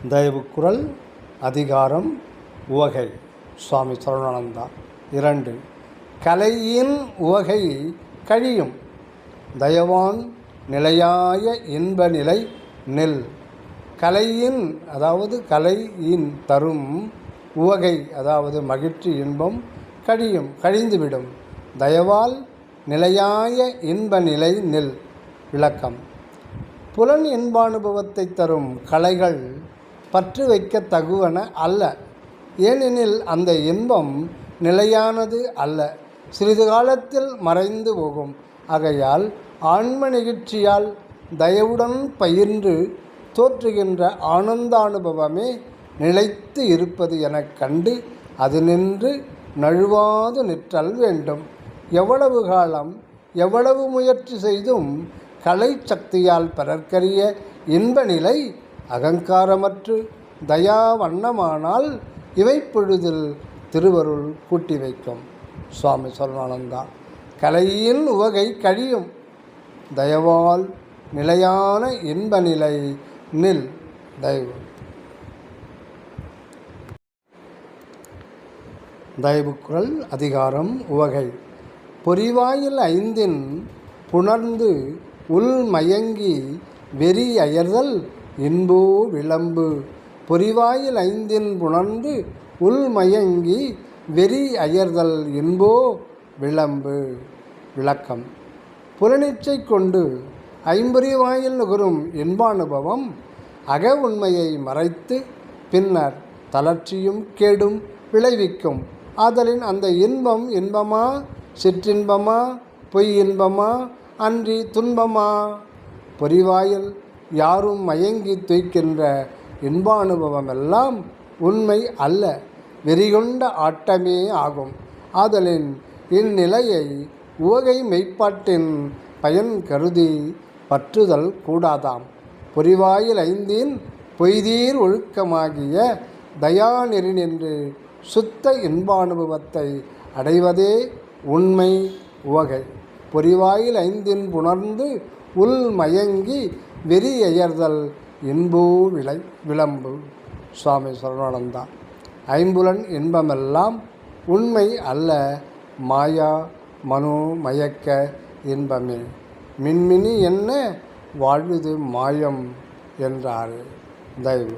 தயவுக்குறள் அதிகாரம் உவகை. சுவாமி சரவணானந்தா. 2. கலையின் உவகை கழியும். தயவான் நிலையாய இன்ப நிலை நெல். கலையின் அதாவது கலையின் தரும் உவகை அதாவது மகிழ்ச்சி இன்பம் கழிந்துவிடும். தயவால் நிலையாய இன்ப நிலை நெல். விளக்கம். புலன் இன்பானுபவத்தை தரும் கலைகள் பற்று வைக்க தகுவன அல்ல. ஏனெனில் அந்த இன்பம் நிலையானது அல்ல, சிறிது காலத்தில் மறைந்து போகும். ஆகையால் ஆன்ம நிகழ்ச்சியால் தயவுடன் பயின்று தோற்றுகின்ற ஆனந்தானுபவமே நிலைத்து இருப்பது எனக் கண்டு அது நின்று நழுவாது நிற்றல் வேண்டும். எவ்வளவு காலம் எவ்வளவு முயற்சி செய்தும் கலை சக்தியால் பிறர்க்கரிய இன்ப நிலை அகங்காரமற்று தயா வண்ணமானால் இவை பொழுதில் திருவருள் கூட்டி வைக்கும். சுவாமி சரவணானந்தா. கலையின் உவகை கழியும். தயவால் நிலையான இன்ப நிலை நில். தயவு. தயவுக்குறள் அதிகாரம் உவகை. பொறிவாயில் ஐந்தின் புணர்ந்து உள் மயங்கி வெறி அயர்தல் இன்போ விளம்பு. பொறிவாயில் ஐந்தின் புணர்ந்து உள் மயங்கி வெறி அயர்தல் இன்போ விளம்பு. விளக்கம். புலனிச்சை கொண்டு ஐம்பொறிவாயில் நுகரும் இன்பானுபவம் அக உண்மையை மறைத்து பின்னர் தளர்ச்சியும் கேடும் விளைவிக்கும். ஆதலின் அந்த இன்பம் இன்பமா, சிற்றின்பமா, பொய் இன்பமா, அன்றி துன்பமா? பொறிவாயில் யாரும் மயங்கி துய்க்கின்ற இன்பானுபவமெல்லாம் உண்மை அல்ல, வெறிகொண்ட ஆட்டமே ஆகும். ஆதலின் இந்நிலையை உவகை மெய்ப்பாட்டின் பயன் கருதி பற்றுதல் கூடாதாம். பொறிவாயில் ஐந்தின் பொய்தீர் ஒழுக்கமாகிய தயாநெறி நின்று சுத்த இன்பானுபவத்தை அடைவதே உண்மை உவகை. பொறிவாயில் ஐந்தின் புணர்ந்து உள் மயங்கி வெறி அயர்தல் இன்போ விளம்பு. சுவாமி சரவணானந்தா. ஐம்புலன் இன்பமெல்லாம் உண்மை அல்ல, மாயா மனோ மயக்க இன்பமே. மின்மினி என்ன வாழ்வது மாயம் என்றார். தயவு.